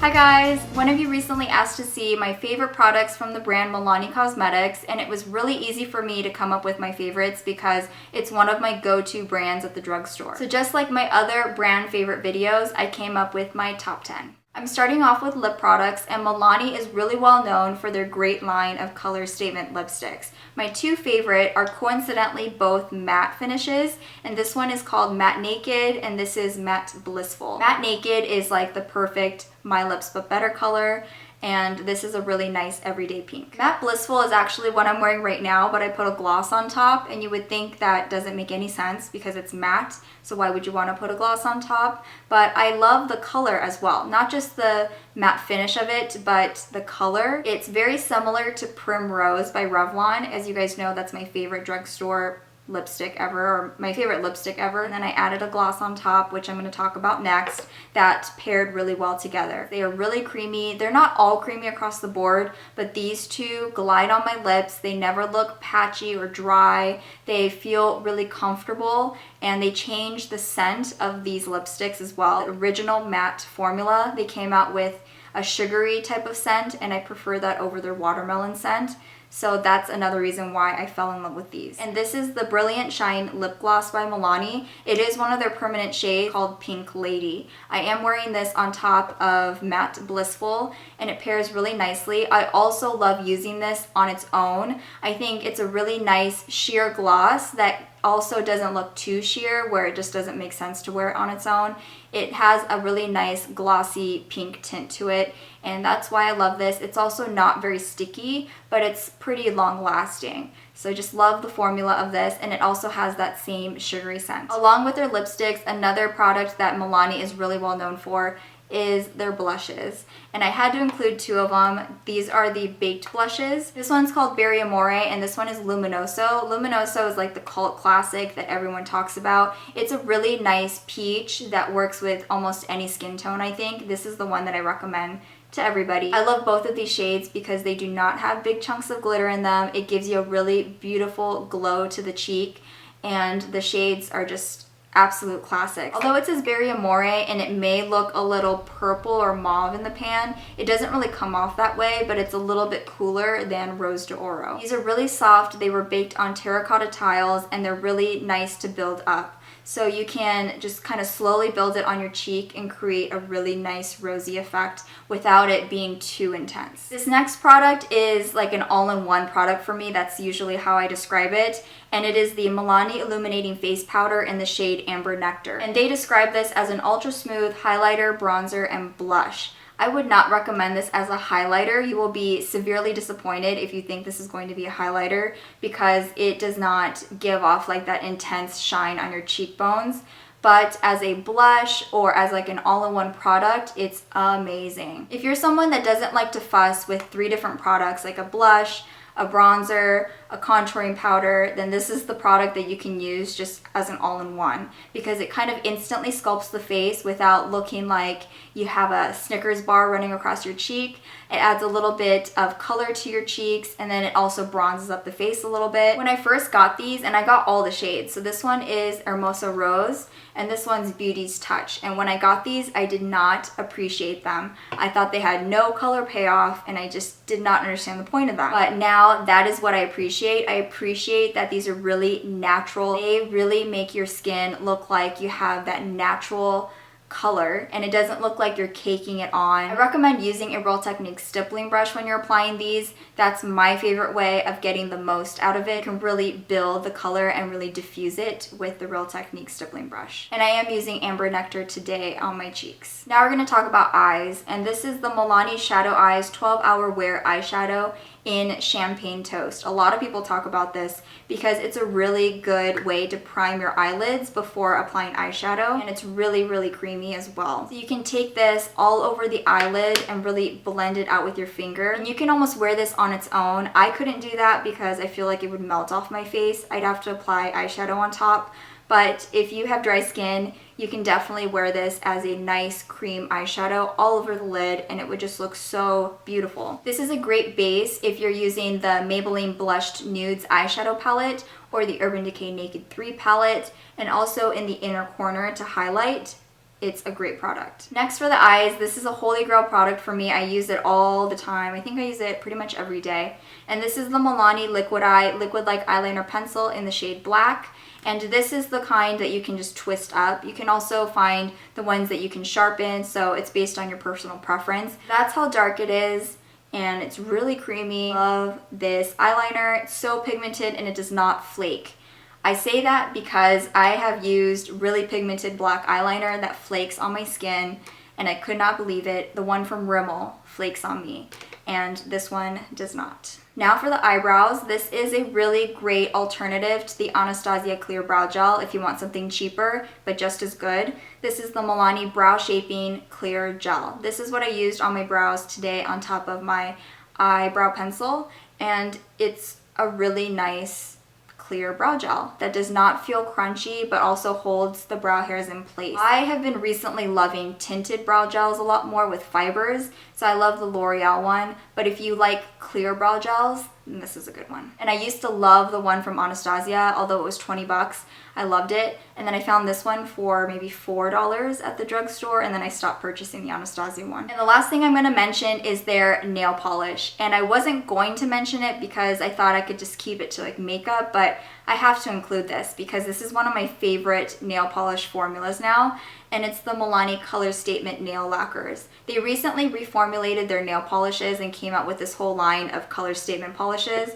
Hi guys! One of you recently asked to see my favorite products from the brand Milani Cosmetics, and it was really easy for me to come up with my favorites because it's one of my go-to brands at the drugstore. So just like my other brand favorite videos, I came up with my top 10. I'm starting off with lip products, and Milani is really well known for their great line of color statement lipsticks. My two favorite are coincidentally both matte finishes, and this one is called Matte Naked and this is Matte Blissful. Matte Naked is like the perfect My Lips But Better color, and this is a really nice everyday pink. Matte Blissful is actually what I'm wearing right now, but I put a gloss on top, and you would think that doesn't make any sense because it's matte, so why would you want to put a gloss on top? But I love the color as well, not just the matte finish of it, but the color. It's very similar to Primrose by Revlon. As you guys know, that's my favorite drugstore lipstick ever, or my favorite lipstick ever. And then I added a gloss on top, which I'm going to talk about next, that paired really well together. They are really creamy. They're not all creamy across the board, but these two glide on my lips. They never look patchy or dry. They feel really comfortable, and they change the scent of these lipsticks as well. The original matte formula, they came out with a sugary type of scent, and I prefer that over their watermelon scent. So that's another reason why I fell in love with these. And this is the Brilliant Shine Lip Gloss by Milani. It is one of their permanent shades called Pink Lady. I am wearing this on top of Matte Blissful, and it pairs really nicely. I also love using this on its own. I think it's a really nice sheer gloss that also doesn't look too sheer where it just doesn't make sense to wear it on its own. It has a really nice glossy pink tint to it, and that's why I love this. It's also not very sticky, but it's pretty long lasting. So just love the formula of this, and it also has that same sugary scent. Along with their lipsticks, another product that Milani is really well known for is their blushes, and I had to include two of them. These are the baked blushes. This one's called Berry Amore, and this one is Luminoso. Luminoso is like the cult classic that everyone talks about. It's a really nice peach that works with almost any skin tone, I think. This is the one that I recommend to everybody. I love both of these shades because they do not have big chunks of glitter in them. It gives you a really beautiful glow to the cheek, and the shades are just absolute classics. Although it says Berry Amore and it may look a little purple or mauve in the pan, it doesn't really come off that way, but it's a little bit cooler than Rose d'Oro. These are really soft. They were baked on terracotta tiles, and they're really nice to build up. So you can just kind of slowly build it on your cheek and create a really nice rosy effect without it being too intense. This next product is like an all-in-one product for me. That's usually how I describe it. And it is the Milani Illuminating Face Powder in the shade Amber Nectar. And they describe this as an ultra smooth highlighter, bronzer, and blush. I would not recommend this as a highlighter. You will be severely disappointed if you think this is going to be a highlighter because it does not give off like that intense shine on your cheekbones. But as a blush or as like an all-in-one product, it's amazing. If you're someone that doesn't like to fuss with 3 different products, like a blush, a bronzer, a contouring powder, then this is the product that you can use just as an all-in-one because it kind of instantly sculpts the face without looking like you have a Snickers bar running across your cheek. It adds a little bit of color to your cheeks, and then it also bronzes up the face a little bit. When I first got these, and I got all the shades, so this one is Hermosa Rose, and this one's Beauty's Touch. And when I got these, I did not appreciate them. I thought they had no color payoff, and I just did not understand the point of that. But now that is what I appreciate. I appreciate that these are really natural. They really make your skin look like you have that natural color, and it doesn't look like you're caking it on. I recommend using a Real Technique stippling brush when you're applying these. That's my favorite way of getting the most out of it. You can really build the color and really diffuse it with the Real Technique stippling brush. And I am using Amber Nectar today on my cheeks. Now we're going to talk about eyes, and this is the Milani Shadow Eyes 12-Hour Wear Eyeshadow in Champagne Toast. A lot of people talk about this because it's a really good way to prime your eyelids before applying eyeshadow, and it's really, really creamy as well. So you can take this all over the eyelid and really blend it out with your finger, and you can almost wear this on its own. I couldn't do that because I feel like it would melt off my face. I'd have to apply eyeshadow on top. But if you have dry skin, you can definitely wear this as a nice cream eyeshadow all over the lid, and it would just look so beautiful. This is a great base if you're using the Maybelline Blushed Nudes eyeshadow palette or the Urban Decay Naked 3 palette, and also in the inner corner to highlight. it's a great product. Next for the eyes, this is a holy grail product for me. I use it all the time. I think I use it pretty much every day. And this is the Milani Liquid Eye Liquid Like Eyeliner Pencil in the shade Black. And this is the kind that you can just twist up. You can also find the ones that you can sharpen, so it's based on your personal preference. That's how dark it is, and it's really creamy. Love this eyeliner. It's so pigmented and it does not flake. I say that because I have used really pigmented black eyeliner that flakes on my skin, and I could not believe it. The one from Rimmel flakes on me, and this one does not. Now for the eyebrows, this is a really great alternative to the Anastasia Clear Brow Gel if you want something cheaper but just as good. This is the Milani Brow Shaping Clear Gel. This is what I used on my brows today on top of my eyebrow pencil, and it's a really nice clear brow gel that does not feel crunchy but also holds the brow hairs in place. I have been recently loving tinted brow gels a lot more with fibers, so I love the L'Oreal one, but if you like clear brow gels, then this is a good one. And I used to love the one from Anastasia, although it was 20 bucks. I loved it, and then I found this one for maybe $4 at the drugstore, and then I stopped purchasing the Anastasia one. And the last thing I'm going to mention is their nail polish, and I wasn't going to mention it because I thought I could just keep it to like makeup, but I have to include this because this is one of my favorite nail polish formulas now, and it's the Milani Color Statement Nail Lacquers. They recently reformulated their nail polishes and came out with this whole line of color statement polishes.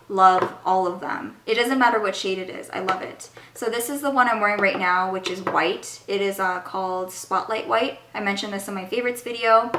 Love all of them. It doesn't matter what shade it is, I love it. So this is the one I'm wearing right now, which is white. It is called Spotlight White. I mentioned this in my favorites video.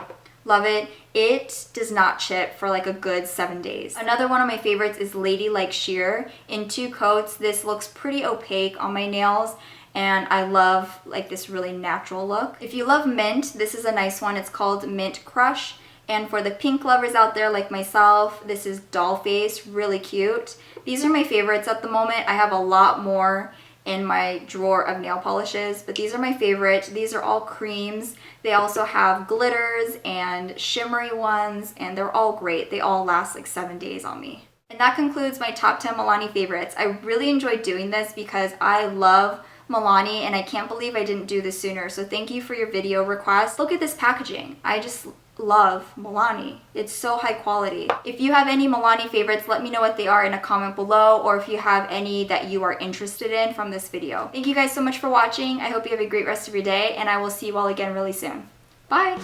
Love it. It does not chip for like a good 7 days. Another one of my favorites is Ladylike Sheer. In 2 coats, this looks pretty opaque on my nails, and I love like this really natural look. If you love mint, this is a nice one. It's called Mint Crush. And for the pink lovers out there like myself, this is Doll Face, really cute. These are my favorites at the moment. I have a lot more in my drawer of nail polishes, but these are my favorite. These are all creams. They also have glitters and shimmery ones, and they're all great. They all last like 7 days on me. And that concludes my top 10 Milani favorites. I really enjoyed doing this because I love Milani, and I can't believe I didn't do this sooner. So thank you for your video request. Look at this packaging. I just love Milani. It's so high quality. If you have any Milani favorites, let me know what they are in a comment below, or if you have any that you are interested in from this video. Thank you guys so much for watching. I hope you have a great rest of your day, and I will see you all again really soon. Bye!